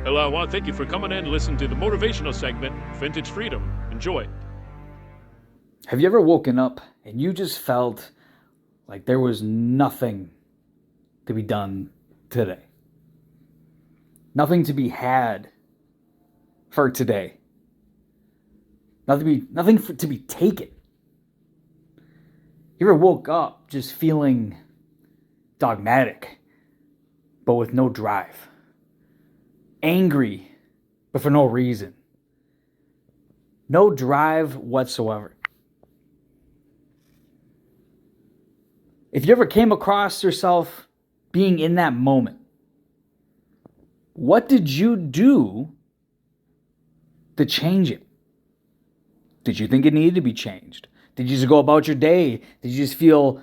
Hello, I want to thank you for coming in and listening to the motivational segment, Vintage Freedom. Enjoy. Have you ever woken up and you just felt like there was nothing to be done today? Nothing to be had for today. Nothing to be taken. You ever woke up just feeling dogmatic, but with no drive? Angry, but for no reason. No drive whatsoever. If you ever came across yourself being in that moment, what did you do to change it? Did you think it needed to be changed? Did you just go about your day? Did you just feel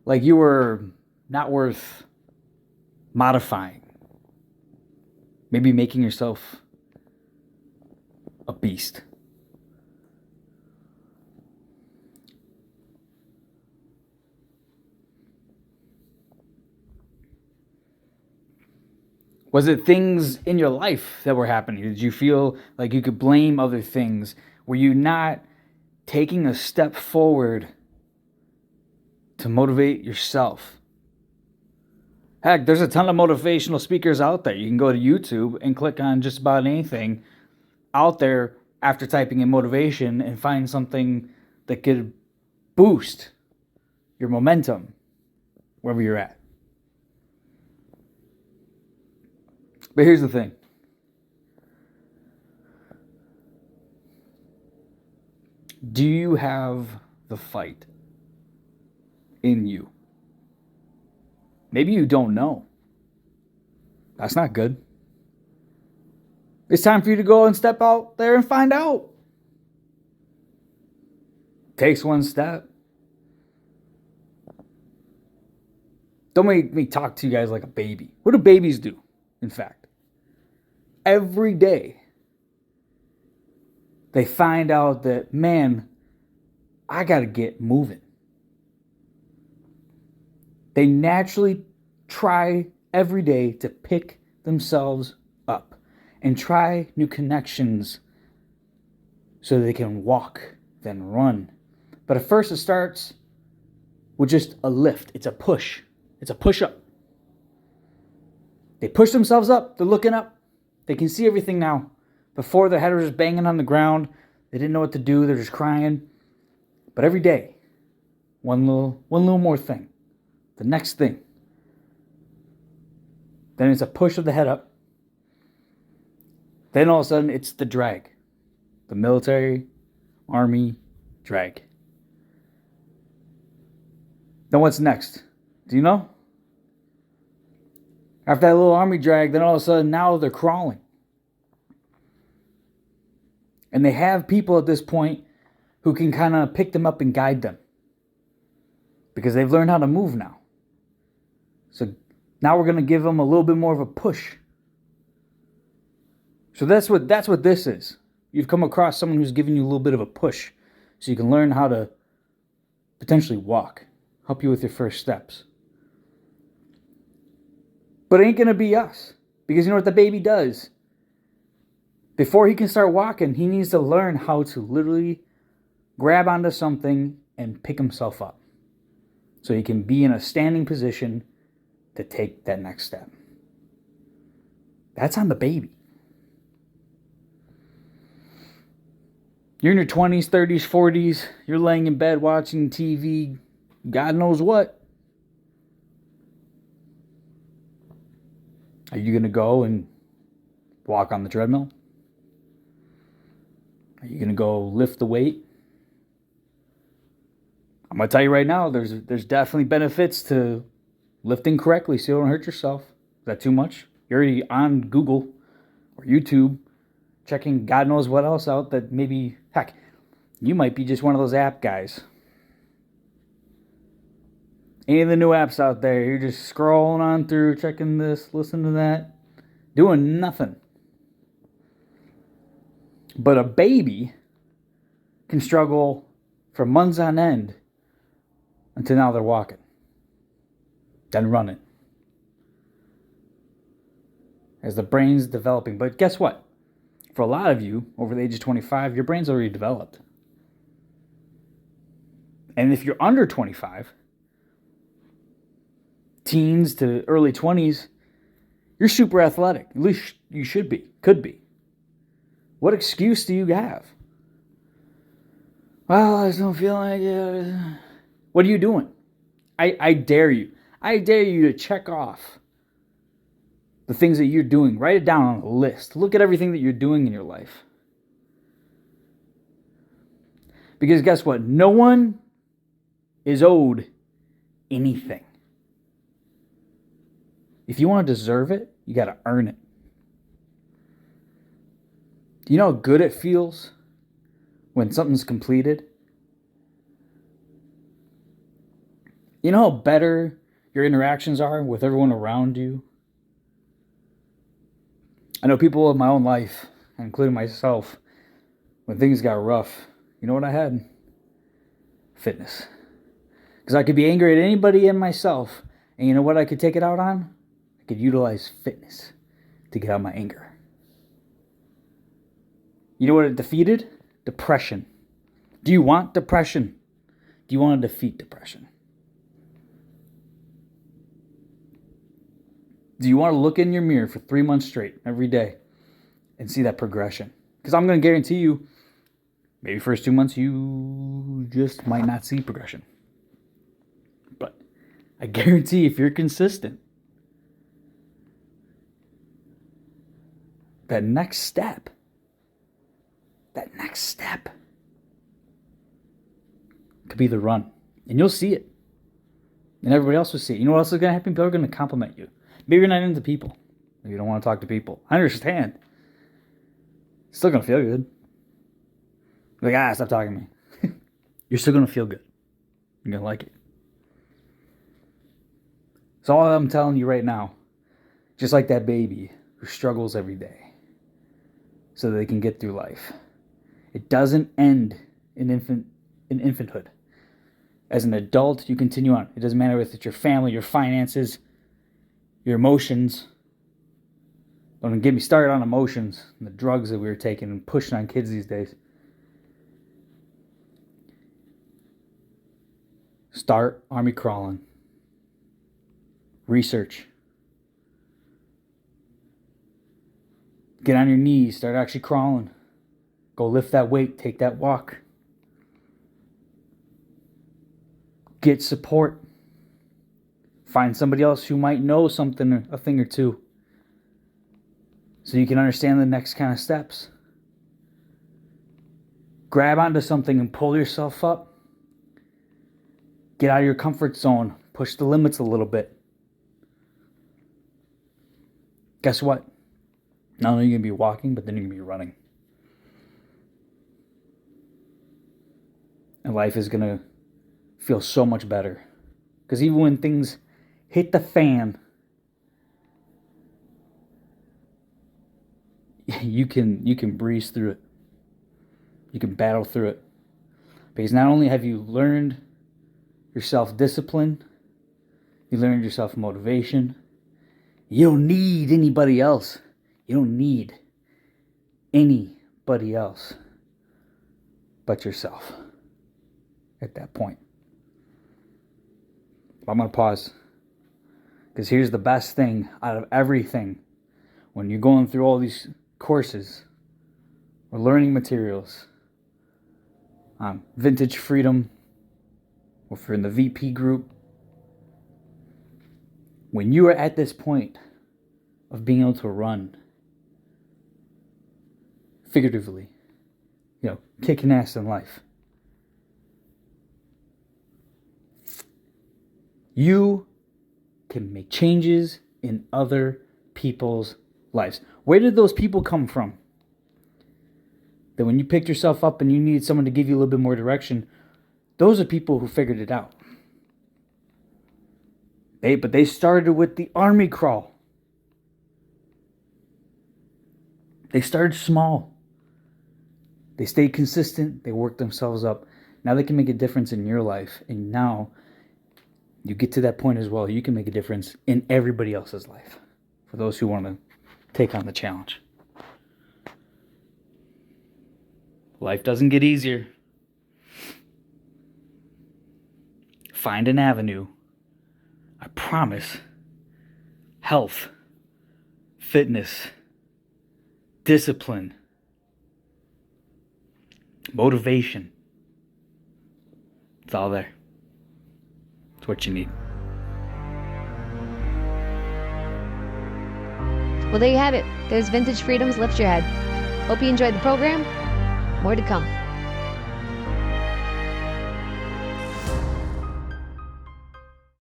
like you were not worth modifying? Maybe making yourself a beast. Was it things in your life that were happening? Did you feel like you could blame other things? Were you not taking a step forward to motivate yourself? Heck, there's a ton of motivational speakers out there. You can go to YouTube and click on just about anything out there after typing in motivation and find something that could boost your momentum wherever you're at. But here's the thing. Do you have the fight in you? Maybe you don't know. That's not good. It's time for you to go and step out there and find out. Takes one step. Don't make me talk to you guys like a baby. What do babies do, in fact? Every day, they find out that, man, I got to get moving. They naturally try every day to pick themselves up and try new connections so they can walk, then run. But at first it starts with just a lift. It's a push. It's a push up. They push themselves up. They're looking up. They can see everything now. Before, their head was just banging on the ground. They didn't know what to do. They're just crying. But every day, one little more thing. The next thing. Then it's a push of the head up. Then all of a sudden, it's the drag. The military, army, drag. Then what's next? Do you know? After that little army drag, then all of a sudden, now they're crawling. And they have people at this point who can kind of pick them up and guide them. Because they've learned how to move now. So now we're going to give them a little bit more of a push. So that's what this is. You've come across someone who's giving you a little bit of a push. So you can learn how to potentially walk. Help you with your first steps. But it ain't going to be us. Because you know what the baby does? Before he can start walking, he needs to learn how to literally grab onto something and pick himself up. So he can be in a standing position to take that next step. That's on the baby. You're in your 20s, 30s, 40s. You're laying in bed watching TV. God knows what. Are you going to go and walk on the treadmill? Are you going to go lift the weight? I'm going to tell you right now, there's definitely benefits to lifting correctly so you don't hurt yourself. Is that too much? You're already on Google or YouTube checking God knows what else out that maybe, heck, you might be just one of those app guys. Any of the new apps out there, you're just scrolling on through, checking this, listening to that, doing nothing. But a baby can struggle for months on end until now they're walking, then running. as the brain's developing. But guess what? For a lot of you, over the age of 25, your brain's already developed. And if you're under 25, teens to early 20s, you're super athletic. At least you should be, could be. What excuse do you have? Well, I just don't feel like it. What are you doing? I dare you. I dare you to check off the things that you're doing. Write it down on a list. Look at everything that you're doing in your life. Because guess what? No one is owed anything. If you want to deserve it, you got to earn it. Do you know how good it feels when something's completed? You know how better your interactions are with everyone around you? I know people in my own life, including myself, when things got rough, you know what I had? Fitness. Because I could be angry at anybody and myself, and you know what I could take it out on? I could utilize fitness to get out my anger. You know what it defeated? Depression. Do you want depression? Do you want to defeat depression? Do you want to look in your mirror for 3 months straight every day and see that progression? Because I'm going to guarantee you, maybe first 2 months you just might not see progression. But I guarantee if you're consistent, that next step could be the run. And you'll see it. And everybody else will see it. You know what else is going to happen? People are going to compliment you. Maybe you're not into people. Maybe you don't want to talk to people. I understand. It's still going to feel good. Like, stop talking to me. You're still going to feel good. You're going to like it. So all I'm telling you right now, just like that baby who struggles every day so that they can get through life, it doesn't end in infanthood. As an adult, you continue on. It doesn't matter if it's your family, your finances, your emotions. Don't get me started on emotions and the drugs that we were taking and pushing on kids these days. Start army crawling. Research. Get on your knees. Start actually crawling. Go lift that weight. Take that walk. Get support. Find somebody else who might know something, a thing or two, so you can understand the next kind of steps. Grab onto something and pull yourself up. Get out of your comfort zone. Push the limits a little bit. Guess what? Not only are you going to be walking, but then you're going to be running. And life is going to feel so much better. Because even when things hit the fan, you can breeze through it. You can battle through it. Because not only have you learned your self-discipline, you learned your self-motivation. You don't need anybody else. You don't need anybody else but yourself at that point. I'm going to pause. Because here's the best thing out of everything. When you're going through all these courses or learning materials on Vintage Freedom, or if you're in the VP group, when you are at this point of being able to run, figuratively, kicking ass in life, you can make changes in other people's lives. Where did those people come from? That when you picked yourself up and you needed someone to give you a little bit more direction, those are people who figured it out. But they started with the army crawl. They started small. They stayed consistent. They worked themselves up. Now they can make a difference in your life. And now you get to that point as well. You can make a difference in everybody else's life. For those who want to take on the challenge. Life doesn't get easier. Find an avenue. I promise. Health, fitness, discipline, motivation. It's all there. It's what you need. Well, there you have it. There's Vintage Freedom's Lift Your Head. Hope you enjoyed the program. More to come.